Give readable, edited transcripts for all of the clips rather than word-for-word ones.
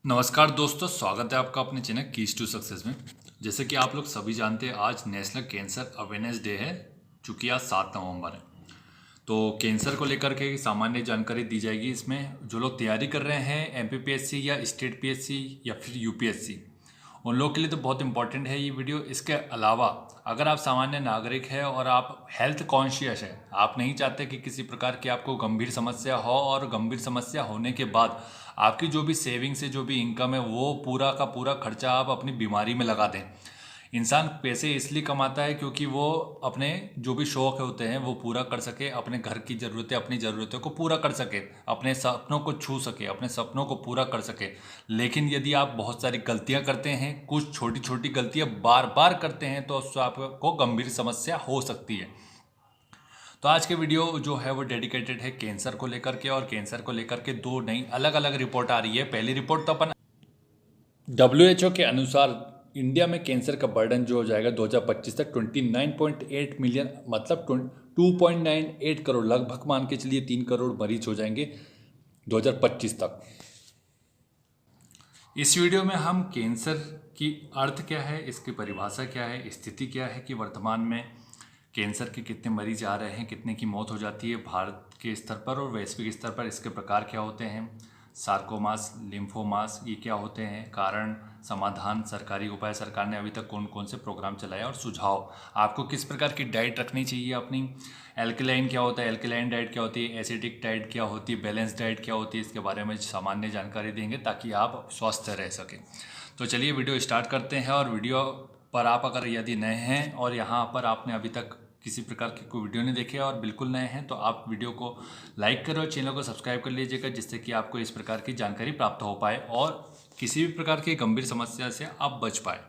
नमस्कार दोस्तों, स्वागत है आपका अपने चैनल कीज टू सक्सेस में। जैसे कि आप लोग सभी जानते हैं, आज नेशनल कैंसर अवेयरनेस डे है, चूँकि आज 7 नवंबर है। तो कैंसर को लेकर के सामान्य जानकारी दी जाएगी। इसमें जो लोग तैयारी कर रहे हैं एमपीपीएससी या स्टेट पीएससी या फिर यूपीएससी, उन लोगों के लिए तो बहुत इंपॉर्टेंट है ये वीडियो। इसके अलावा अगर आप सामान्य नागरिक हैं और आप हेल्थ कॉन्शियस है, आप नहीं चाहते कि किसी प्रकार की आपको गंभीर समस्या हो, और गंभीर समस्या होने के बाद आपकी जो भी सेविंग्स है, जो भी इनकम है, वो पूरा का पूरा खर्चा आप अपनी बीमारी में लगा दें। इंसान पैसे इसलिए कमाता है क्योंकि वो अपने जो भी शौक होते हैं वो पूरा कर सके, अपने घर की ज़रूरतें, अपनी ज़रूरतों को पूरा कर सके, अपने सपनों को छू सके, अपने सपनों को पूरा कर सके। लेकिन यदि आप बहुत सारी गलतियां करते हैं, कुछ छोटी छोटी गलतियां बार बार करते हैं, तो उससे आपको गंभीर समस्या हो सकती है। तो आज के वीडियो जो है वो डेडिकेटेड है कैंसर को लेकर के, और कैंसर को लेकर के दो नई अलग अलग रिपोर्ट आ रही है। पहली रिपोर्ट तो अपन WHO के अनुसार इंडिया में कैंसर का बर्डन जो हो जाएगा 2025 तक 29.8 मिलियन, मतलब 2.98 करोड़, लगभग मान के चलिए 3 करोड़ मरीज हो जाएंगे 2025 तक। इस वीडियो में हम कैंसर की अर्थ क्या है, इसकी परिभाषा क्या है, स्थिति क्या है कि वर्तमान में कैंसर के कितने मरीज आ रहे हैं, कितने की मौत हो जाती है भारत के स्तर पर और वैश्विक स्तर पर, इसके प्रकार क्या होते हैं, सार्कोमास, लिम्फोमास, ये क्या होते हैं, कारण, समाधान, सरकारी उपाय, सरकार ने अभी तक कौन कौन से प्रोग्राम चलाए, और सुझाव, आपको किस प्रकार की डाइट रखनी चाहिए अपनी, एल्कलाइन क्या होता है, एल्कलाइन डाइट क्या होती है, एसिडिक डाइट क्या होती है, बैलेंस डाइट क्या होती है, इसके बारे में सामान्य जानकारी देंगे ताकि आप स्वस्थ रह सकें। तो चलिए वीडियो स्टार्ट करते हैं। और वीडियो पर आप अगर यदि नए हैं और यहाँ पर आपने अभी तक किसी प्रकार की कोई वीडियो नहीं देखे और बिल्कुल नए हैं, तो आप वीडियो को लाइक करो, चैनल को सब्सक्राइब कर लीजिएगा, जिससे कि आपको इस प्रकार की जानकारी प्राप्त हो पाए और किसी भी प्रकार की गंभीर समस्या से आप बच पाए।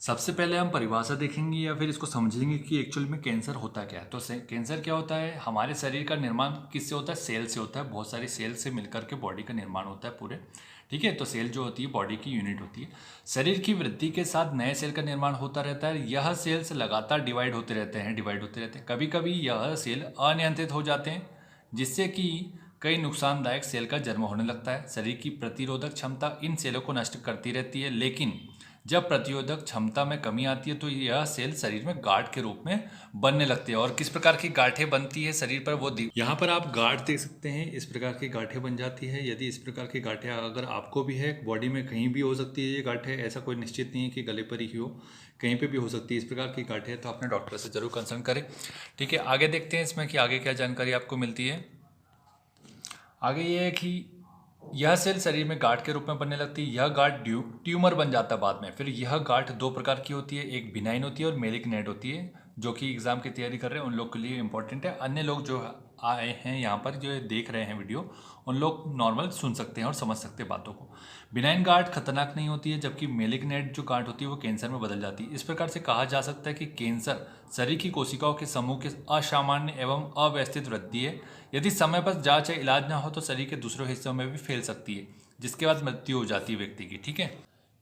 सबसे पहले हम परिभाषा देखेंगे या फिर इसको समझेंगे कि एक्चुअल में कैंसर होता क्या है। तो कैंसर क्या होता है, हमारे शरीर का निर्माण किससे होता है, सेल से होता है। बहुत सारी सेल से मिलकर के बॉडी का निर्माण होता है पूरे, ठीक है। तो सेल जो होती है बॉडी की यूनिट होती है। शरीर की वृद्धि के साथ नए सेल का निर्माण होता रहता है। यह सेल्स लगातार डिवाइड होते रहते हैं। कभी कभी यह सेल अनियंत्रित हो जाते हैं, जिससे कि कई नुकसानदायक सेल का जन्म होने लगता है। शरीर की प्रतिरोधक क्षमता इन सेलों को नष्ट करती रहती है, लेकिन जब प्रतिरोधक क्षमता में कमी आती है तो यह सेल शरीर में गांठ के रूप में बनने लगती है। और किस प्रकार की गांठें बनती है शरीर पर, वो यहाँ पर आप गांठ देख सकते हैं। इस प्रकार की गांठें बन जाती है। यदि इस प्रकार की गांठें अगर आपको भी है, बॉडी में कहीं भी हो सकती है ये गांठें, ऐसा कोई निश्चित नहीं है कि गले पर ही हो, कहीं पर भी हो सकती है इस प्रकार की गांठें, तो अपने डॉक्टर से जरूर कंसल्ट करें, ठीक है। आगे देखते हैं इसमें कि आगे क्या जानकारी आपको मिलती है। आगे ये है कि यह सेल शरीर में गांठ के रूप में बनने लगती है। यह गांठ ट्यूमर बन जाता है बाद में। फिर यह गांठ दो प्रकार की होती है, एक बिनाइन होती है और मेलिग्नेंट होती है, जो कि एग्जाम की तैयारी कर रहे हैं उन लोग के लिए इंपॉर्टेंट है। अन्य लोग जो आए हैं यहाँ पर, जो देख रहे हैं वीडियो, उन लोग नॉर्मल सुन सकते हैं और समझ सकते हैं बातों को। बिनाइन गांठ खतरनाक नहीं होती है, जबकि मेलिग्नेंट जो गांठ होती है वो कैंसर में बदल जाती है। इस प्रकार से कहा जा सकता है कि कैंसर शरीर की कोशिकाओं के समूह के असामान्य एवं अव्यवस्थित वृद्धि है। यदि समय पर जांच या इलाज ना हो तो शरीर के दूसरे हिस्सों में भी फैल सकती है, जिसके बाद मृत्यु हो जाती है व्यक्ति की, ठीक है।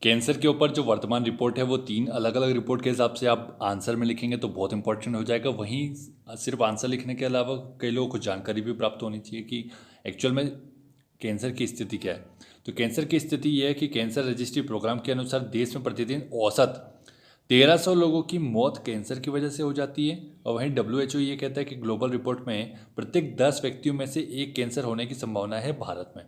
कैंसर के ऊपर जो वर्तमान रिपोर्ट है वो 3 अलग अलग रिपोर्ट के हिसाब से आप आंसर में लिखेंगे तो बहुत इंपॉर्टेंट हो जाएगा। वहीं सिर्फ आंसर लिखने के अलावा कई लोगों को जानकारी भी प्राप्त होनी चाहिए कि एक्चुअल में कैंसर की स्थिति क्या है। तो कैंसर की स्थिति यह है कि कैंसर रजिस्ट्री प्रोग्राम के अनुसार देश में प्रतिदिन औसत 1300 लोगों की मौत कैंसर की वजह से हो जाती है। और वहीं WHO ये कहता है कि ग्लोबल रिपोर्ट में प्रत्येक 10 व्यक्तियों में से एक कैंसर होने की संभावना है भारत में।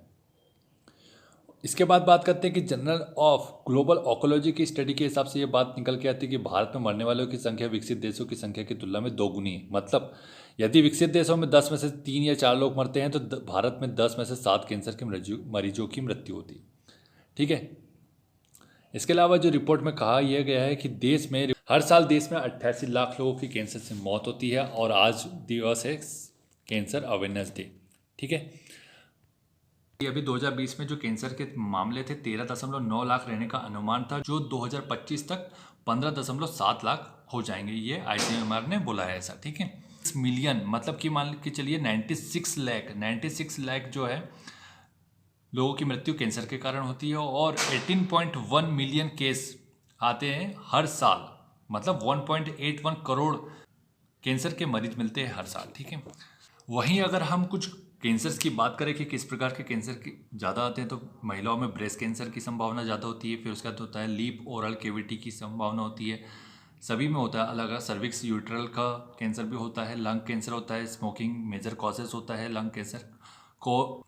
इसके बाद बात करते हैं कि जनरल ऑफ ग्लोबल ऑकोलॉजी की स्टडी के हिसाब से ये बात निकल के आती है कि भारत में मरने वालों की संख्या विकसित देशों की संख्या की तुलना में दोगुनी है। मतलब यदि विकसित देशों में 10 में से 3 या 4 लोग मरते हैं, तो भारत में 10 में से 7 कैंसर के मरीजों की मृत्यु होती है, ठीक है। इसके अलावा जो रिपोर्ट में कहा यह गया है कि देश में हर साल देश में 88 लाख लोगों की कैंसर से मौत होती है। और आज दिवस है कैंसर अवेयरनेस डे, ठीक है। अभी 2020 में जो कैंसर के मामले थे 13.9 लाख रहने का अनुमान था, जो 2025 तक 15.7 लाख हो जाएंगे, ये ICMR ने बोला है ऐसा, ठीक है। 6 मिलियन मतलब कि मान के चलिए 96 लाख जो है लोगों की मृत्यु कैंसर के कारण होती है। और 18.1 मिलियन केस आते हैं हर साल, मतलब 1.81 करोड़ कैंसर के मरीज मिलते हैं हर साल, ठीक है। वहीं अगर हम कुछ कैंसर्स की बात करें कि किस प्रकार के कैंसर की ज़्यादा आते हैं, तो महिलाओं में ब्रेस्ट कैंसर की संभावना ज़्यादा होती है। फिर उसके बाद होता है लीप ओरल कैविटी की संभावना होती है, सभी में होता है अलग अलग। सर्विक्स यूट्रल का कैंसर भी होता है, लंग कैंसर होता है, स्मोकिंग मेजर कॉजेज होता है लंग कैंसर को,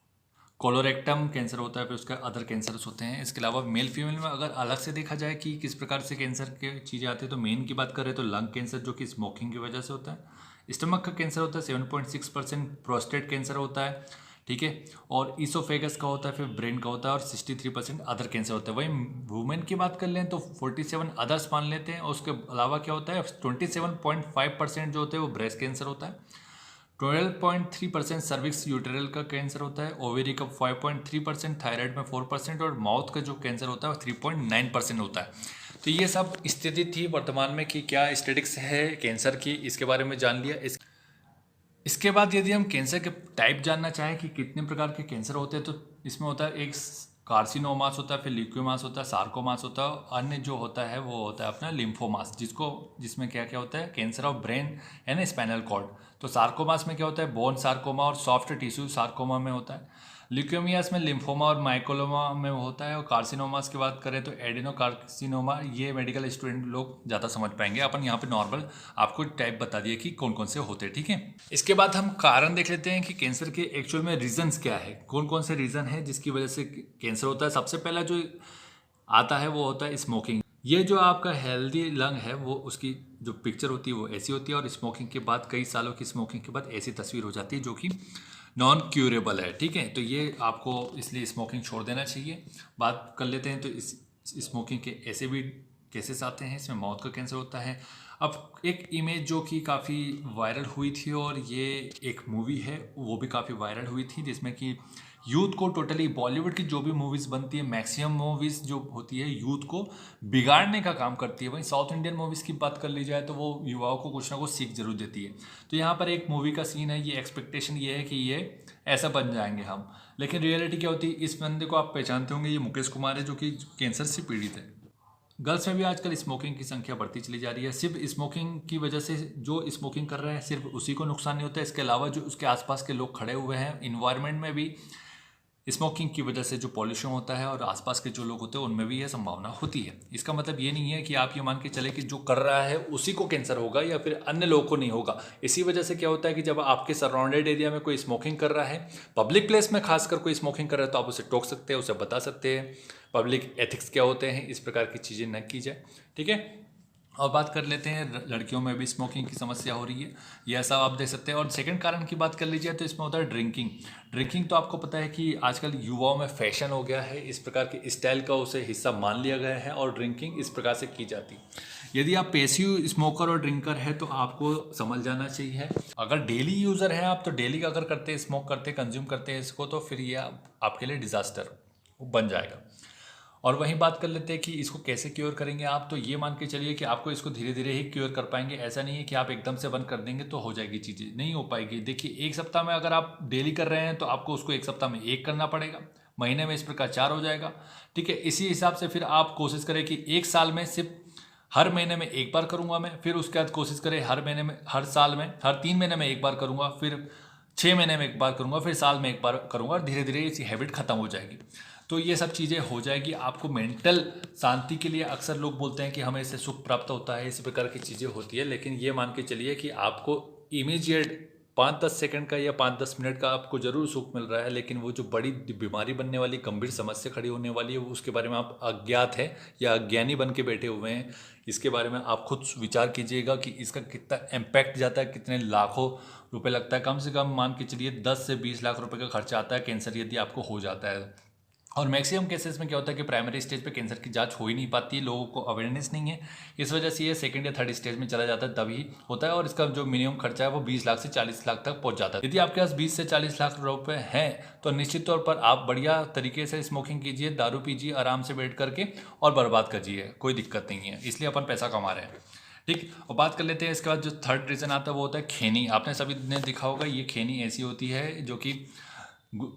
कोलोरेक्टम कैंसर होता है, फिर उसका अदर कैंसर्स होते हैं। इसके अलावा मेल फीमेल में अगर अलग से देखा जाए कि किस प्रकार से कैंसर के चीज़ें आती है, तो मेन की बात करें तो लंग कैंसर जो कि स्मोकिंग की वजह से होता है, स्टमक का कैंसर होता है 7.6%, प्रोस्टेट कैंसर होता है, ठीक है, और ईसोफेगस का होता है, फिर ब्रेन का होता है, और 63% अदर कैंसर होता है। वहीं वुमेन की बात कर लें तो 47 अदर्स मान लेते हैं, और उसके अलावा क्या होता है 27.5% जो होते हैं वो ब्रेस्ट कैंसर होता है, 12.3% सर्विक्स यूटेरल का कैंसर होता है, ओवेरी का 5.3%, थायराइड में 4%, और माउथ का जो कैंसर होता है वो 3.9% होता है। तो ये सब स्थिति थी वर्तमान में कि क्या स्टेटिक्स है कैंसर की, इसके बारे में जान लिया। इसके बाद यदि हम कैंसर के टाइप जानना चाहें कि कितने प्रकार के कैंसर होते हैं, तो इसमें होता है एक कार्सिनोमास होता है, फिर ल्यूकोमास होता है, सार्कोमास होता है, अन्य जो होता है वो होता है अपना लिम्फोमास, जिसमें क्या क्या होता है cancer of brain and spinal cord. तो सार्कोमास में क्या होता है बोन सार्कोमा और सॉफ्ट टिश्यू सार्कोमा में होता है, ल्यूकेमियास में लिम्फोमा और माइकोलोमा में होता है, और कार्सिनोमास की बात करें तो एडिनो कार्सिनोमा। ये मेडिकल स्टूडेंट लोग ज़्यादा समझ पाएंगे, अपन यहाँ पे नॉर्मल आपको टाइप बता दिए कि कौन कौन से होते हैं, ठीक है। इसके बाद हम कारण देख लेते हैं कि कैंसर के एक्चुअल में रीजंस क्या है, कौन कौन से रीजन है जिसकी वजह से कैंसर होता है। सबसे पहला जो आता है वो होता है स्मोकिंग। ये जो आपका हेल्दी लंग है वो उसकी जो पिक्चर होती है वो ऐसी होती है, और स्मोकिंग के बाद कई सालों की स्मोकिंग के बाद ऐसी तस्वीर हो जाती है जो कि नॉन क्यूरेबल है, ठीक है। तो ये आपको इसलिए स्मोकिंग छोड़ देना चाहिए। बात कर लेते हैं तो इस स्मोकिंग के ऐसे भी केसेस आते हैं, इसमें मौत का कैंसर होता है। अब एक इमेज जो कि काफ़ी वायरल हुई थी, और ये एक मूवी है वो भी काफ़ी वायरल हुई थी, जिसमें कि यूथ को टोटली बॉलीवुड की जो भी मूवीज़ बनती है मैक्सिमम मूवीज़ जो होती है यूथ को बिगाड़ने का काम करती है। वहीं साउथ इंडियन मूवीज़ की बात कर ली जाए तो वो युवाओं को कुछ ना कुछ सीख जरूर देती है। तो यहाँ पर एक मूवी का सीन है, ये एक्सपेक्टेशन ये है कि ये ऐसा बन जाएंगे हम, लेकिन रियलिटी क्या होती है, इस बंदे को आप पहचानते होंगे, ये मुकेश कुमार है जो कि कैंसर से पीड़ित है। गर्ल्स में भी आजकल स्मोकिंग की संख्या बढ़ती चली जा रही है। सिर्फ स्मोकिंग की वजह से जो स्मोकिंग कर रहे हैं सिर्फ उसी को नुकसान नहीं होता है, इसके अलावा जो उसके आसपास के लोग खड़े हुए हैं इन्वायरमेंट में भी स्मोकिंग की वजह से जो पॉल्यूशन होता है और आसपास के जो लोग होते हैं उनमें भी यह संभावना होती है। इसका मतलब ये नहीं है कि आप ये मान के चले कि जो कर रहा है उसी को कैंसर होगा या फिर अन्य लोगों को नहीं होगा। इसी वजह से क्या होता है कि जब आपके सराउंडेड एरिया में कोई स्मोकिंग कर रहा है, पब्लिक प्लेस में खासकर कोई स्मोकिंग कर रहा है, तो आप उसे टोक सकते हैं, उसे बता सकते हैं पब्लिक एथिक्स क्या होते हैं, इस प्रकार की चीज़ें न की जाए, ठीक है। और बात कर लेते हैं लड़कियों में भी स्मोकिंग की समस्या हो रही है, यह सब आप देख सकते हैं। और सेकंड कारण की बात कर लीजिए तो इसमें होता है ड्रिंकिंग तो आपको पता है कि आजकल युवाओं में फैशन हो गया है, इस प्रकार के स्टाइल का उसे हिस्सा मान लिया गया है और ड्रिंकिंग इस प्रकार से की जाती है। यदि आप पैसिव स्मोकर और ड्रिंकर है तो आपको समझ जाना चाहिए। अगर डेली यूज़र हैं आप, तो डेली अगर करते हैं स्मोक करते कंज्यूम करते हैं इसको, तो फिर ये आपके लिए डिज़ास्टर बन जाएगा। और वहीं बात कर लेते हैं कि इसको कैसे क्योर करेंगे आप, तो ये मान के चलिए कि आपको इसको धीरे धीरे ही क्योर कर पाएंगे। ऐसा नहीं है कि आप एकदम से बंद कर देंगे तो हो जाएगी, चीज़ें नहीं हो पाएगी। देखिए, एक सप्ताह में अगर आप डेली कर रहे हैं तो आपको उसको एक सप्ताह में 1 करना पड़ेगा, महीने में इस प्रकार 4 हो जाएगा, ठीक है। इसी हिसाब से फिर आप कोशिश करें कि 1 साल में सिर्फ हर महीने में 1 बार करूँगा मैं, फिर उसके बाद कोशिश करें हर महीने में, हर साल में, हर 3 महीने में 1 बार करूँगा, फिर 6 महीने में 1 बार करूँगा, फिर साल में 1 बार करूँगा, और धीरे धीरे इसी हैबिट खत्म हो जाएगी। तो ये सब चीज़ें हो जाएगी। आपको मेंटल शांति के लिए अक्सर लोग बोलते हैं कि हमें इससे सुख प्राप्त होता है, इस प्रकार की चीज़ें होती है, लेकिन ये मान के चलिए कि आपको इमीडिएट 5-10 सेकंड का या 5-10 मिनट का आपको ज़रूर सुख मिल रहा है, लेकिन वो जो बड़ी बीमारी बनने वाली, गंभीर समस्या खड़ी होने वाली है, वो उसके बारे में आप अज्ञात हैं या अज्ञानी बन के बैठे हुए हैं। इसके बारे में आप खुद विचार कीजिएगा कि इसका कितना इम्पैक्ट जाता है, कितने लाखों रुपए लगता है। कम से कम मान के चलिए 10 से 20 लाख रुपए का खर्चा आता है कैंसर यदि आपको हो जाता है। और मैक्सिमम केसेस में क्या होता है कि प्राइमरी स्टेज पे कैंसर की जांच हो ही नहीं पाती, लोगों को अवेयरनेस नहीं है, इस वजह से ये सेकंड या थर्ड स्टेज में चला जाता है, तभी होता है। और इसका जो मिनिमम खर्चा है वो 20 लाख से 40 लाख तक पहुंच जाता है। यदि आपके पास 20 से 40 लाख रुपए हैं तो निश्चित तौर पर आप बढ़िया तरीके से स्मोकिंग कीजिए, दारू पीजिए आराम से बैठ करके और बर्बाद करिए, कोई दिक्कत नहीं है, इसलिए अपन पैसा कमा रहे हैं, ठीक। और बात कर लेते हैं इसके बाद जो थर्ड रीज़न आता है वो होता है खैनी। आपने सभी ने देखा होगा, ये खैनी ऐसी होती है जो कि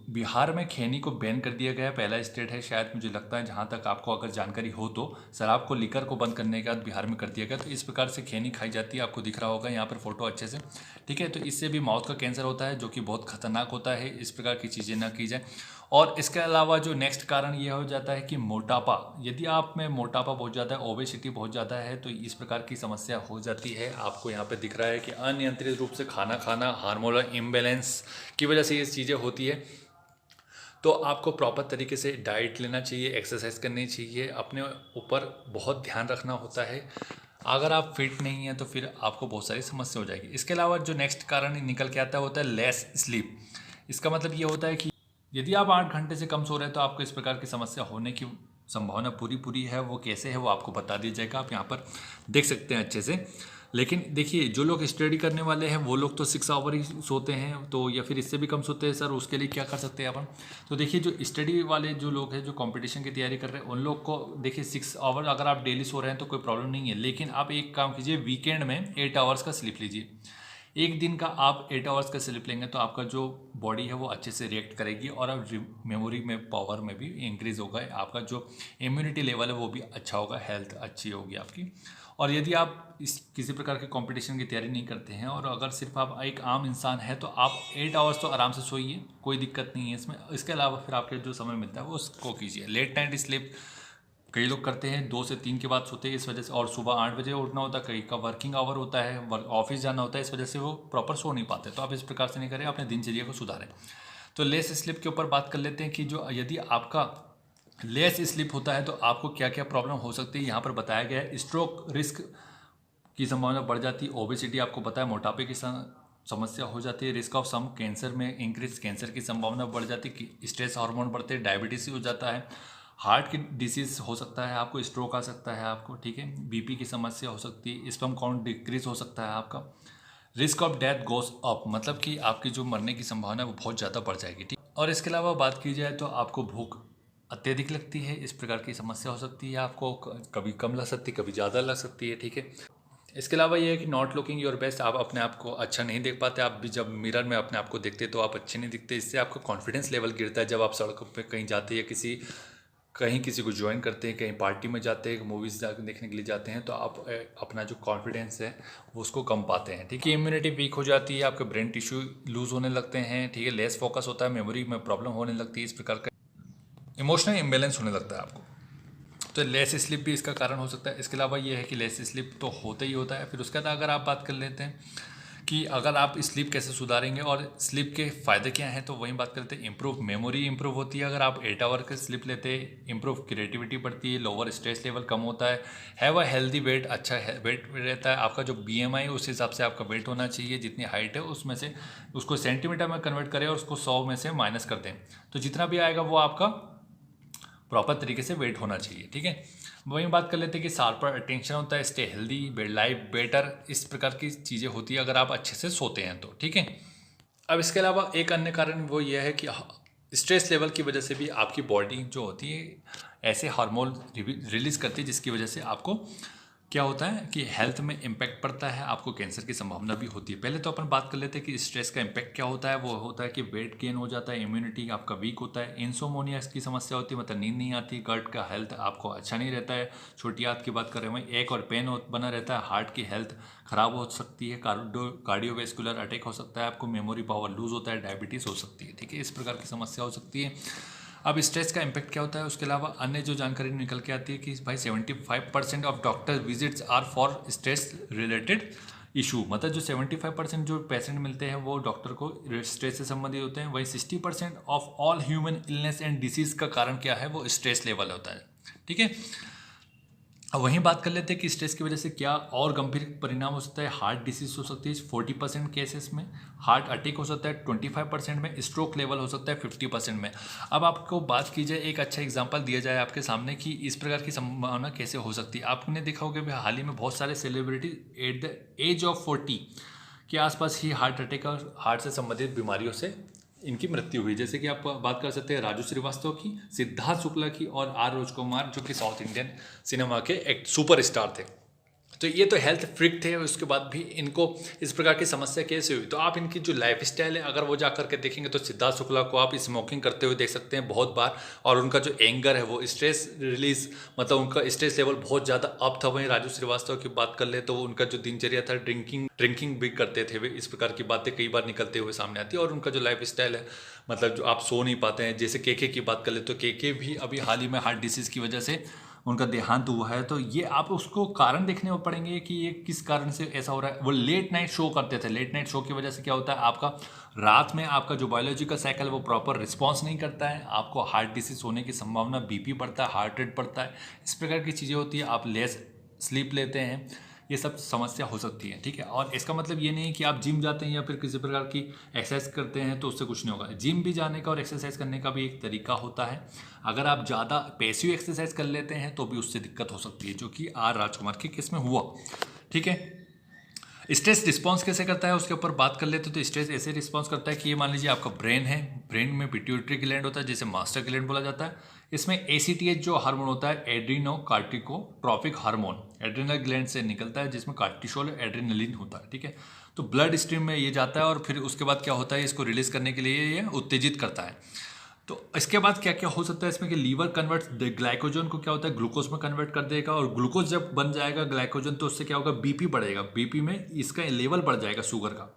बिहार में खैनी को बैन कर दिया गया है, पहला स्टेट है शायद, मुझे लगता है, जहाँ तक आपको अगर जानकारी हो तो। शराब को, लिकर को बंद करने के बाद बिहार में कर दिया गया। तो इस प्रकार से खैनी खाई जाती है, आपको दिख रहा होगा यहाँ पर फोटो अच्छे से, ठीक है। तो इससे भी माउथ का कैंसर होता है, जो कि बहुत खतरनाक होता है। इस प्रकार की चीज़ें ना की जाए। और इसके अलावा जो नेक्स्ट कारण ये हो जाता है कि मोटापा। यदि आप में मोटापा बहुत ज़्यादा है, ओबेसिटी बहुत ज़्यादा है, तो इस प्रकार की समस्या हो जाती है। आपको यहाँ पे दिख रहा है कि अनियंत्रित रूप से खाना खाना, हार्मोनल इम्बैलेंस की वजह से ये चीज़ें होती है। तो आपको प्रॉपर तरीके से डाइट लेना चाहिए, एक्सरसाइज करनी चाहिए, अपने ऊपर बहुत ध्यान रखना होता है। अगर आप फिट नहीं हैं तो फिर आपको बहुत सारी समस्या हो जाएगी। इसके अलावा जो नेक्स्ट कारण निकल के आता है होता है लेस स्लीप। इसका मतलब ये होता है कि यदि आप 8 घंटे से कम सो रहे हैं तो आपको इस प्रकार की समस्या होने की संभावना पूरी है। वो कैसे है वो आपको बता दिया जाएगा, आप यहाँ पर देख सकते हैं अच्छे से। लेकिन देखिए, जो लोग स्टडी करने वाले हैं वो लोग तो 6 आवर ही सोते हैं, तो या फिर इससे भी कम सोते हैं सर, उसके लिए क्या कर सकते हैं अपन। तो देखिए, जो स्टडी वाले जो लोग हैं, जो कंपटीशन की तैयारी कर रहे हैं, उन लोग को देखिए 6 आवर अगर आप डेली सो रहे हैं तो कोई प्रॉब्लम नहीं है। लेकिन आप एक काम कीजिए, वीकेंड में 8 आवर्स का स्लीप लीजिए। एक दिन का आप 8 आवर्स का स्लीप लेंगे तो आपका जो बॉडी है वो अच्छे से रिएक्ट करेगी, और अब मेमोरी में, पावर में भी इंक्रीज़ होगा। आपका जो इम्यूनिटी लेवल है वो भी अच्छा होगा, हेल्थ अच्छी होगी आपकी। और यदि आप किसी प्रकार के कंपटीशन की तैयारी नहीं करते हैं, और अगर सिर्फ आप एक आम इंसान है, तो आप 8 आवर्स तो आराम से सोइए, कोई दिक्कत नहीं है इसमें। इसके अलावा फिर आपके जो समय मिलता है वो उसको कीजिए। लेट नाइट स्लीप कई लोग करते हैं, 2 से 3 के बाद सोते हैं इस वजह से, और सुबह 8 बजे उठना होता है, कई का वर्किंग आवर होता है, ऑफिस जाना होता है, इस वजह से वो प्रॉपर सो नहीं पाते। तो आप इस प्रकार से नहीं करें, अपने दिनचर्या को सुधारें। तो लेस स्लीप के ऊपर बात कर लेते हैं कि जो यदि आपका लेस स्लीप होता है तो आपको क्या क्या प्रॉब्लम हो सकती है, यहाँ पर बताया गया है। स्ट्रोक रिस्क की संभावना बढ़ जाती है, ओबेसिटी आपको पता है, मोटापे की समस्या हो जाती है, रिस्क ऑफ सम कैंसर में इंक्रीज, कैंसर की संभावना बढ़ जाती है, स्ट्रेस हार्मोन बढ़ते हैं, डायबिटीज हो जाता है, हार्ट की डिसीज हो सकता है आपको, स्ट्रोक आ सकता है आपको, ठीक है, बीपी की समस्या हो सकती है, स्पर्म काउंट डिक्रीज हो सकता है आपका, risk of death goes up, मतलब कि आपकी जो मरने की संभावना है वो बहुत ज़्यादा बढ़ जाएगी, ठीक। और इसके अलावा बात की जाए तो आपको भूख अत्यधिक लगती है, इस प्रकार की समस्या हो सकती है आपको, कभी कम लग सकती है, कभी ज़्यादा लग सकती है, ठीक है। इसके अलावा ये है कि नॉट लुकिंग योर बेस्ट, आप अपने आप को अच्छा नहीं देख पाते। आप भी जब मिरर में अपने आप को देखते तो आप अच्छे नहीं दिखते, इससे आपका कॉन्फिडेंस लेवल गिरता है। जब आप सड़कों पे कहीं जाते हैं, कहीं किसी को ज्वाइन करते हैं, कहीं पार्टी में जाते हैं, मूवीज़ देखने के लिए जाते हैं, तो आप अपना जो कॉन्फिडेंस है वो उसको कम पाते हैं, ठीक है। इम्यूनिटी वीक हो जाती है, आपके ब्रेन टिश्यू लूज होने लगते हैं, ठीक है, लेस फोकस होता है, मेमोरी में प्रॉब्लम होने लगती है, इस प्रकार का इमोशनल इम्बेलेंस होने लगता है आपको। तो लेस स्लीप भी इसका कारण हो सकता है। इसके अलावा ये है कि लेस स्लीप तो होता ही होता है। फिर उसके बाद अगर आप बात कर लेते हैं कि अगर आप स्लीप कैसे सुधारेंगे और स्लीप के फ़ायदे क्या हैं, तो वहीं बात करते हैं। इंप्रूव मेमोरी इंप्रूव होती है अगर आप 8 आवर का स्लीप लेते हैं, इंप्रूव क्रिएटिविटी बढ़ती है, लोअर स्ट्रेस लेवल कम होता है, हैव अ हेल्दी वेट, अच्छा वेट रहता है आपका। जो BMI उस हिसाब से आपका वेट होना चाहिए, जितनी हाइट है उसमें से उसको सेंटीमीटर में कन्वर्ट करें और उसको 100 में से माइनस कर दें, तो जितना भी आएगा वो आपका प्रॉपर तरीके से वेट होना चाहिए, ठीक है। वहीं बात कर लेते हैं कि शार्पर अटेंशन होता है, stay healthy, bed life better, इस प्रकार की चीज़ें होती है अगर आप अच्छे से सोते हैं तो, ठीक है। अब इसके अलावा एक अन्य कारण वो ये है कि स्ट्रेस लेवल की वजह से भी आपकी बॉडी जो होती है ऐसे हार्मोन रिलीज़ करती है, जिसकी वजह से आपको क्या होता है कि हेल्थ में इम्पैक्ट पड़ता है, आपको कैंसर की संभावना भी होती है। पहले तो अपन बात कर लेते हैं कि स्ट्रेस का इम्पैक्ट क्या होता है। वो होता है कि वेट गेन हो जाता है, इम्यूनिटी आपका वीक होता है, इंसोमोनिया की समस्या होती है, मतलब नींद नहीं आती, गट का हेल्थ आपको अच्छा नहीं रहता है, छोटी आंत की बात कर रहे हैं, एक और पेन बना रहता है, हार्ट की हेल्थ ख़राब हो सकती है, कार्डियोवेस्कुलर अटैक हो सकता है, आपको मेमोरी पावर लूज होता है, डायबिटीज़ हो सकती है, ठीक है, इस प्रकार की समस्या हो सकती है। अब स्ट्रेस का इम्पैक्ट क्या होता है, उसके अलावा अन्य जो जानकारी निकल के आती है कि भाई 75% of doctor visits are for stress related issue, मतलब जो 75% जो पेशेंट मिलते हैं वो डॉक्टर को स्ट्रेस से संबंधित होते हैं। वही 60% of all human illness and disease का कारण क्या है, वो स्ट्रेस लेवल होता है, ठीक है। अब वहीं बात कर लेते हैं कि स्ट्रेस की वजह से क्या और गंभीर परिणाम हो सकता है। हार्ट डिसीज हो सकती है 40% केसेस में, हार्ट अटैक हो सकता है 25% में, स्ट्रोक लेवल हो सकता है 50% में। अब आपको बात की जाए, एक अच्छा एग्जांपल दिया जाए आपके सामने कि इस प्रकार की संभावना कैसे हो सकती है। आपने देखा होगा कि हाल ही में बहुत सारे celebrity at the age of 40 के आसपास ही हार्ट अटैक और हार्ट से संबंधित बीमारियों से इनकी मृत्यु हुई। जैसे कि आप बात कर सकते हैं राजू श्रीवास्तव की, सिद्धार्थ शुक्ला की और आर राजकुमार, जो कि साउथ इंडियन सिनेमा के एक सुपर स्टार थे, तो ये तो हेल्थ फ्रिक थे, उसके बाद भी इनको इस प्रकार की समस्या कैसे हुई? तो आप इनकी जो लाइफ स्टाइल है अगर वो जा करके देखेंगे तो सिद्धार्थ शुक्ला को आप स्मोकिंग करते हुए देख सकते हैं बहुत बार, और उनका जो एंगर है वो स्ट्रेस रिलीज, मतलब उनका स्ट्रेस लेवल बहुत ज़्यादा अप था। वहीं राजू श्रीवास्तव की बात कर ले तो उनका जो दिनचर्या था, ड्रिंकिंग भी करते थे वे, इस प्रकार की बातें कई बार निकलते हुए सामने आती है। और उनका जो लाइफ स्टाइल है, मतलब जो आप सो नहीं पाते हैं, जैसे केके की बात कर ले तो केके भी अभी हाल ही में हार्ट डिसीज़ की वजह से उनका देहांत हुआ है। तो ये आप उसको कारण देखने में पड़ेंगे कि ये किस कारण से ऐसा हो रहा है। वो लेट नाइट शो करते थे, लेट नाइट शो की वजह से क्या होता है, आपका रात में आपका जो बायोलॉजिकल साइकिल है वो प्रॉपर रिस्पॉन्स नहीं करता है, आपको हार्ट डिसीज होने की संभावना, बीपी बढ़ता है, हार्ट रेट बढ़ता है, इस प्रकार की चीज़ें होती है। आप लेस स्लीप लेते हैं, ये सब समस्या हो सकती है, ठीक है। और इसका मतलब ये नहीं कि आप जिम जाते हैं या फिर किसी प्रकार की एक्सरसाइज करते हैं तो उससे कुछ नहीं होगा। जिम भी जाने का और एक्सरसाइज करने का भी एक तरीका होता है। अगर आप ज़्यादा पैसिव एक्सरसाइज कर लेते हैं तो भी उससे दिक्कत हो सकती है, जो कि आर राजकुमार के केस में हुआ, ठीक है। स्ट्रेस रिस्पॉन्स कैसे करता है उसके ऊपर बात कर लेते तो स्ट्रेस ऐसे रिस्पॉन्स करता है कि ये मान लीजिए आपका ब्रेन है, ब्रेन में पिट्यूटरी ग्लैंड होता है जिसे मास्टर ग्लैंड बोला जाता है। इसमें एसीटीएच जो हार्मोन होता है, एड्रीनो कार्टिकोट्रॉपिक हार्मोन, एड्रिनल ग्लैंड से निकलता है जिसमें कार्टिसोल एड्रेनलिन होता है, ठीक है। तो ब्लड स्ट्रीम में ये जाता है और फिर उसके बाद क्या होता है, इसको रिलीज करने के लिए ये उत्तेजित करता है। तो इसके बाद क्या क्या हो सकता है इसमें कि लीवर कन्वर्ट ग्लाइकोजन को क्या होता है ग्लूकोज में कन्वर्ट कर देगा, और ग्लूकोज जब बन जाएगा ग्लाइकोजन तो उससे क्या होगा, बीपी बढ़ेगा, बीपी में इसका लेवल बढ़ जाएगा शुगर का।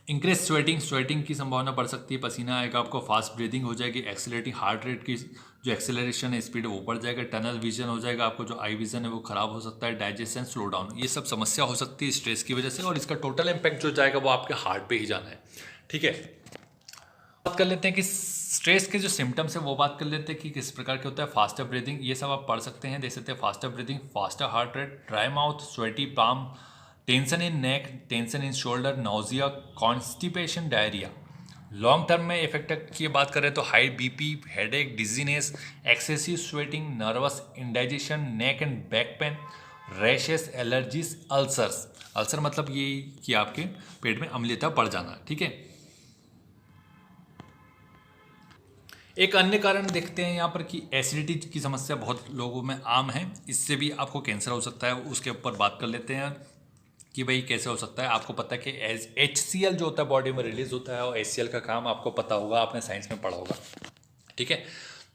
इंक्रीज स्वेटिंग की संभावना बढ़ सकती है, पसीना आएगा आपको, फास्ट ब्रीदिंग हो जाएगी, एक्सेलरेटिंग हार्ट रेट की जो एक्सेलरेशन है, स्पीड है वो बढ़ जाएगा, टनल विजन हो जाएगा, आपको जो आई विजन है वो खराब हो सकता है, डाइजेशन स्लो डाउन, ये सब समस्या हो सकती है स्ट्रेस की वजह से। और इसका टोटल इम्पैक्ट जो जाएगा वो आपके हार्ट पे ही जाना है, ठीक है। बात कर लेते हैं कि स्ट्रेस के जो सिम्टम्स है वो बात कर लेते हैं कि किस प्रकार के होता है। फास्टर ब्रीदिंग, ये सब आप पढ़ सकते हैं, देख सकते हैं। Faster breathing, faster heart rate, dry mouth, sweaty palm, tension in neck, tension in shoulder, nausea, constipation, diarrhoea. Long term में इफेक्ट की बात करें तो high BP, headache, dizziness, excessive sweating, nervous indigestion, neck and back pain, rashes, allergies, ulcers. Ulcer मतलब ये कि आपके पेट में अम्लता बढ़ जाना, ठीक है। एक अन्य कारण देखते हैं यहाँ पर कि एसिडिटी की समस्या बहुत लोगों में आम है, इससे भी आपको कैंसर हो सकता है। उसके ऊपर बात कर लेते हैं कि भाई कैसे हो सकता है। आपको पता है कि HCl जो होता है बॉडी में रिलीज होता है, और HCl का काम आपको पता होगा, आपने साइंस में पढ़ा होगा, ठीक है।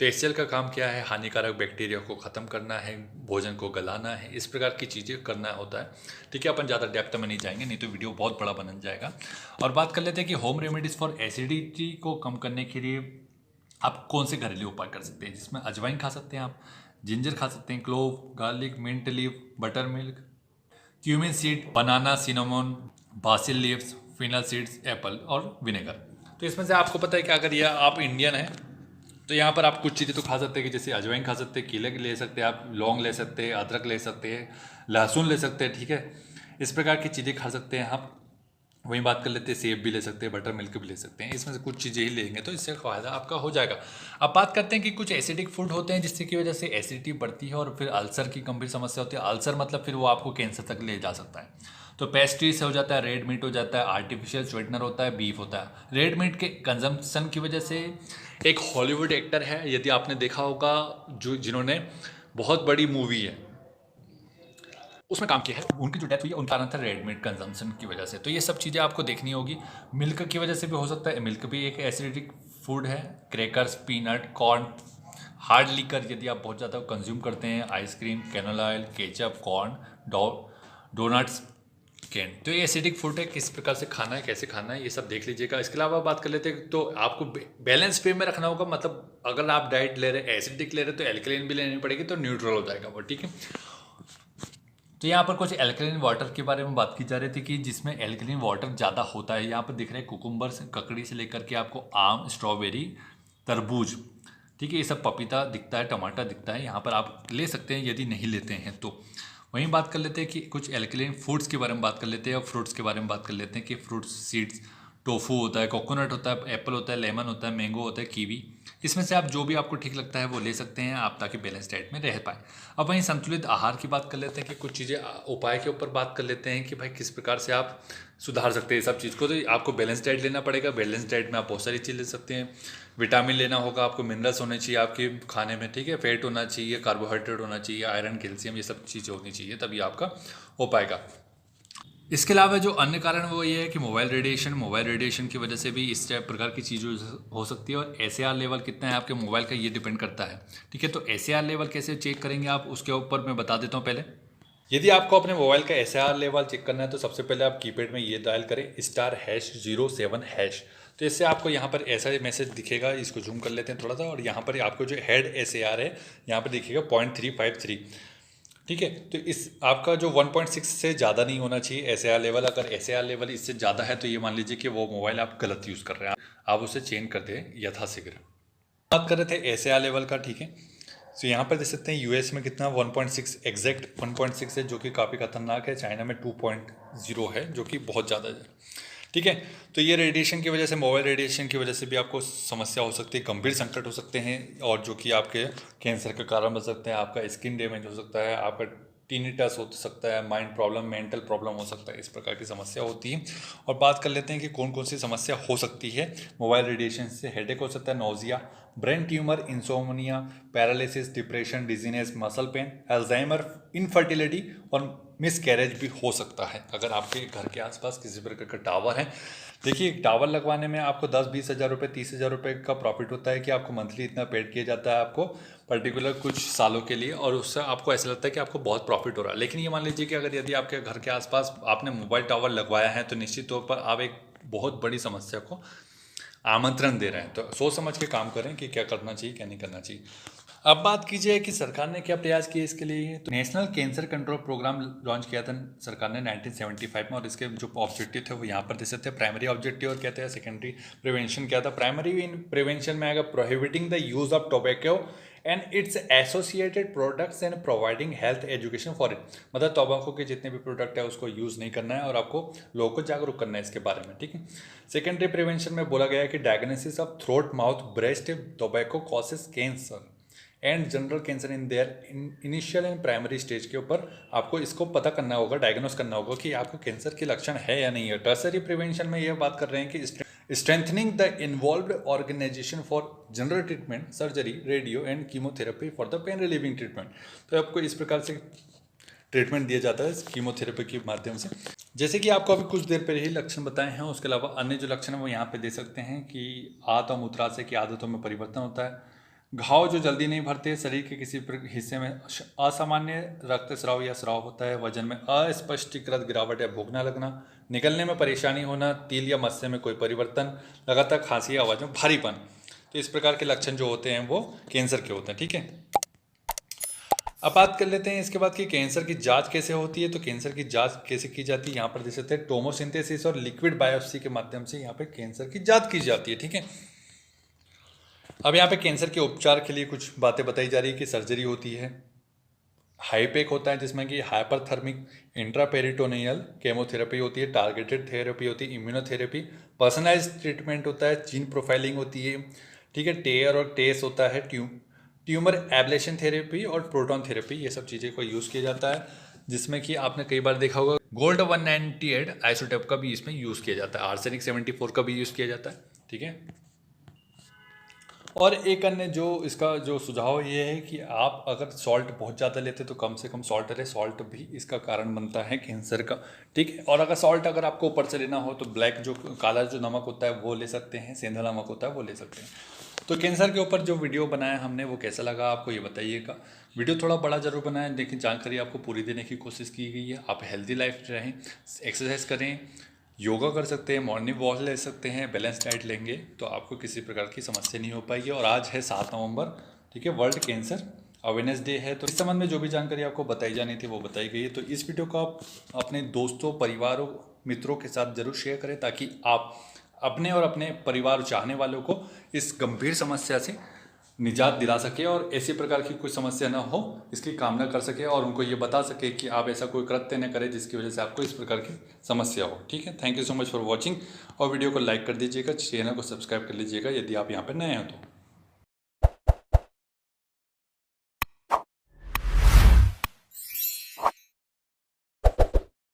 तो HCl का काम क्या है, हानिकारक बैक्टीरिया को ख़त्म करना है, भोजन को गलाना है, इस प्रकार की चीज़ें करना होता है, ठीक है। अपन ज़्यादा डेप्थ में नहीं जाएंगे, नहीं तो वीडियो बहुत बड़ा बन जाएगा। और बात कर लेते हैं कि होम रेमेडीज़ फॉर एसिडिटी को कम करने के लिए आप कौन से घरेलू उपाय कर सकते हैं, जिसमें अजवाइन खा सकते हैं, आप जिंजर खा सकते हैं, clove, garlic, mint leaf, buttermilk, cumin seed, banana, cinnamon, basil leaves, fennel seeds, apple और विनेगर। तो इसमें से आपको पता है कि अगर यह आप इंडियन हैं तो यहाँ पर आप कुछ चीज़ें तो खा सकते हैं कि जैसे अजवाइन खा सकते हैं, कीले ले सकते हैं, आप लौंग ले सकते हैं, अदरक ले सकते हैं, लहसुन ले सकते हैं, ठीक है। इस प्रकार की चीज़ें खा सकते हैं आप। वहीं बात कर लेते हैं, सेब भी ले सकते हैं, बटर मिल्क भी ले सकते हैं, इसमें से कुछ चीज़ें ही लेंगे तो इससे फ़ायदा आपका हो जाएगा। अब बात करते हैं कि कुछ एसिडिक फूड होते हैं जिससे की वजह से एसिडिटी बढ़ती है और फिर अल्सर की गंभीर समस्या होती है। अल्सर मतलब फिर वो आपको कैंसर तक ले जा सकता है। तो पेस्ट्री से हो जाता है, रेड मीट हो जाता है, आर्टिफिशियल स्वीटनर होता है, बीफ होता है। रेड मीट के कंजम्पशन की वजह से एक हॉलीवुड एक्टर है, यदि आपने देखा होगा, जिन्होंने बहुत बड़ी मूवी है उसमें काम किया है, उनकी जो डेथ हुई है उनका कारण था रेड मीट कंजम्पशन की वजह से। तो ये सब चीज़ें आपको देखनी होगी। मिल्क की वजह से भी हो सकता है, मिल्क भी एक एसिडिक फूड है। Crackers, peanut, corn, hard liquor यदि आप बहुत ज़्यादा कंज्यूम करते हैं, ice cream, canola oil, ketchup, corn, donuts, can, तो ये एसिडिक फूड है। किस प्रकार से खाना है, कैसे खाना है, ये सब देख लीजिएगा। इसके अलावा बात कर लेते हैं तो आपको बैलेंस वे में रखना होगा, मतलब अगर आप डाइट ले रहे हैं, एसिडिक ले रहे हैं तो एल्कलाइन भी लेनी पड़ेगी, तो न्यूट्रल हो जाएगा वो, ठीक है। तो यहाँ पर कुछ एल्कलाइन वाटर के बारे में बात की जा रही थी कि जिसमें एल्कलाइन वाटर ज़्यादा होता है। यहाँ पर दिख रहे हैं कुकुम्बर से, ककड़ी से लेकर के आपको आम, स्ट्रॉबेरी, तरबूज, ठीक है, ये सब, पपीता दिखता है, टमाटर दिखता है, यहाँ पर आप ले सकते हैं यदि नहीं लेते हैं तो। वहीं बात कर लेते हैं कि कुछ एल्कलाइन फूड्स के बारे में बात कर लेते हैं, और फ्रूट्स के बारे में बात कर लेते हैं कि फ्रूट्स, सीड्स, टोफू होता है, कोकोनट होता है, एप्पल होता है, लेमन होता है, मैंगो होता है, कीवी। इसमें से आप जो भी आपको ठीक लगता है वो ले सकते हैं आप, ताकि बैलेंस डाइट में रह पाए। अब वहीं संतुलित आहार की बात कर लेते हैं कि कुछ चीज़ें उपाय के ऊपर बात कर लेते हैं कि भाई किस प्रकार से आप सुधार सकते हैं सब चीज़ को। तो आपको बैलेंस डाइट लेना पड़ेगा। बैलेंस डाइट में आप बहुत सारी चीज़ ले सकते हैं। विटामिन लेना होगा आपको, मिनरल्स होने चाहिए आपके खाने में, ठीक है, फैट होना चाहिए, कार्बोहाइड्रेट होना चाहिए, आयरन, कैल्शियम, ये सब चीज़ें होनी चाहिए, तभी आपका हो पाएगा। इसके अलावा जो अन्य कारण वो ये है कि मोबाइल रेडिएशन की वजह से भी इस प्रकार की चीज़ें हो सकती है। और एसएआर लेवल कितना है आपके मोबाइल का, ये डिपेंड करता है, ठीक है। तो एसएआर लेवल कैसे चेक करेंगे आप, उसके ऊपर मैं बता देता हूँ पहले। यदि आपको अपने मोबाइल का एसएआर लेवल चेक करना है तो सबसे पहले आप कीपैड में ये डायल करें *#07#। तो इससे आपको यहाँ पर ऐसा मैसेज दिखेगा, इसको जूम कर लेते हैं थोड़ा सा, और यहाँ पर आपको जो हेड एसएआर है यहाँ पर दिखेगा 0.353, ठीक है। तो इस आपका जो 1.6 से ज़्यादा नहीं होना चाहिए एसएआर लेवल। अगर एसएआर लेवल इससे ज़्यादा है तो ये मान लीजिए कि वो मोबाइल आप गलत यूज़ कर रहे हैं, आप उसे चेंज कर दें यथाशीघ्र। बात कर रहे थे एसएआर लेवल का, ठीक है। तो यहाँ पर देख सकते हैं यूएस में कितना 1.6, एग्जैक्ट 1.6 है, जो कि काफ़ी खतरनाक है। चाइना में 2.0 है, जो कि बहुत ज़्यादा है, ठीक है। तो ये रेडिएशन की वजह से, मोबाइल रेडिएशन की वजह से भी आपको समस्या हो सकती है, गंभीर संकट हो सकते हैं, और जो कि आपके कैंसर का कारण बन सकते हैं। आपका स्किन डैमेज हो सकता है, आपका टिनिटस हो सकता है, माइंड प्रॉब्लम, मेंटल प्रॉब्लम हो सकता है, इस प्रकार की समस्या होती है। और बात कर लेते हैं कि कौन कौन सी समस्या हो सकती है मोबाइल रेडिएशन से। हेडेक हो सकता है, nausea, brain tumour, insomnia, paralysis, depression, dizziness, muscle pain, Alzheimer, infertility और मिसकैरेज भी हो सकता है अगर आपके घर के आसपास किसी प्रकार का टावर है। देखिए, टावर लगवाने में आपको 10-20 हज़ार रुपये, 30 हज़ार रुपये का प्रॉफिट होता है कि आपको मंथली इतना पेड किया जाता है आपको पर्टिकुलर कुछ सालों के लिए, और उससे आपको ऐसा लगता है कि आपको बहुत प्रॉफिट हो रहा है। लेकिन ये मान लीजिए कि अगर यदि आपके घर के आसपास आपने मोबाइल टावर लगवाया है तो निश्चित तौर पर आप एक बहुत बड़ी समस्या को आमंत्रण दे रहे हैं। तो सोच समझ के काम करें कि क्या करना चाहिए, क्या नहीं करना चाहिए। अब बात कीजिए कि सरकार ने क्या प्रयास किए इसके लिए। तो national cancer control programme launch किया था सरकार ने 1975 में, और इसके जो ऑब्जेक्टिव थे वो यहाँ पर दे सकते हैं। प्राइमरी ऑब्जेक्टिव और क्या था, सेकेंडरी प्रिवेंशन क्या था। प्राइमरी इन प्रिवेंशन में आएगा prohibiting the use of tobacco and it's associated products and providing health education for it. मतलब तंबाकू के जितने भी प्रोडक्ट है उसको यूज़ नहीं करना है, और आपको लोगों को जागरूक करना है इसके बारे में, ठीक है। सेकेंडरी प्रिवेंशन में बोला गया है कि diagnosis of throat, mouth, breast tobacco causes cancer and general cancer in their initial and primary stage के ऊपर आपको इसको पता करना होगा, डायग्नोस करना होगा कि आपको कैंसर के लक्षण है या नहीं है। टर्सरी प्रिवेंशन में यह बात कर रहे हैं कि strengthening the involved organisation for general treatment, surgery, radio and chemotherapy for the pain relieving treatment. तो आपको इस प्रकार से ट्रीटमेंट दिया जाता है कीमोथेरेपी के माध्यम से। जैसे कि आपको अभी कुछ देर पहले ही लक्षण बताए हैं, उसके अलावा अन्य जो लक्षण है वो यहाँ पे दे सकते हैं कि आंत और मूत्राशय की आदतों में परिवर्तन होता है, घाव जो जल्दी नहीं भरते, शरीर के किसी हिस्से में असामान्य रक्तस्राव या स्राव होता है, वजन में अस्पष्टीकृत गिरावट या भूख न लगना, निकलने में परेशानी होना, तिल या मत्स्य में कोई परिवर्तन, लगातार खांसी या आवाज़ में भारीपन। तो इस प्रकार के लक्षण जो होते हैं वो कैंसर के होते हैं, ठीक है। अब बात कर लेते हैं इसके बाद कि कैंसर की जांच कैसे होती है। तो कैंसर की जांच कैसे की जाती है, यहाँ पर देख सकते हैं टोमोसिंथेसिस और लिक्विड बायोप्सी के माध्यम से यहाँ पे कैंसर की जांच की जाती है, ठीक है। अब यहाँ पे कैंसर के उपचार के लिए कुछ बातें बताई जा रही है कि सर्जरी होती है, हाईपेक होता है जिसमें कि हाइपरथर्मिक इंट्रापेरिटोनियल केमोथेरेपी होती है, टारगेटेड थेरेपी होती है, इम्यूनोथेरेपी, पर्सनलाइज ट्रीटमेंट होता है, जीन प्रोफाइलिंग होती है, ठीक है, टेयर और टेस होता है, ट्यूमर एब्लेशन थेरेपी और प्रोटॉन थेरेपी, ये सब चीज़ें को यूज़ किया जाता है। जिसमें कि आपने कई बार देखा होगा गोल्ड 198 आइसोटोप का भी इसमें यूज़ किया जाता है, आर्सेनिक 74 का भी यूज़ किया जाता है, ठीक है। और एक अन्य जो इसका जो सुझाव ये है कि आप अगर सॉल्ट बहुत ज़्यादा लेते तो कम से कम सॉल्ट लें, सॉल्ट भी इसका कारण बनता है कैंसर का, ठीक है। और अगर सॉल्ट अगर आपको ऊपर से लेना हो तो ब्लैक जो काला जो नमक होता है वो ले सकते हैं, सेंधा नमक होता है वो ले सकते हैं। तो कैंसर के ऊपर जो वीडियो बनाया हमने वो कैसा लगा आपको ये बताइएगा। वीडियो थोड़ा बड़ा जरूर बनाया, लेकिन जानकारी आपको पूरी देने की कोशिश की गई है। आप हेल्दी लाइफ रहें, एक्सरसाइज करें, योगा कर सकते हैं, मॉर्निंग वॉक ले सकते हैं, बैलेंस डाइट लेंगे तो आपको किसी प्रकार की समस्या नहीं हो पाएगी। और आज है 7 नवंबर, ठीक है, वर्ल्ड कैंसर अवेयरनेस डे है। तो इस संबंध में जो भी जानकारी आपको बताई जानी थी वो बताई गई है। तो इस वीडियो को आप अपने दोस्तों, परिवारों, मित्रों के साथ जरूर शेयर करें ताकि आप अपने और अपने परिवार चाहने वालों को इस गंभीर समस्या से निजात दिला सके और ऐसी प्रकार की कोई समस्या ना हो इसकी कामना कर सके और उनको ये बता सके कि आप ऐसा कोई कृत्य न करें जिसकी वजह से आपको इस प्रकार की समस्या हो। ठीक है, thank you so much for watching और वीडियो को लाइक कर दीजिएगा, चैनल को सब्सक्राइब कर लीजिएगा यदि आप यहाँ पर नए हैं तो।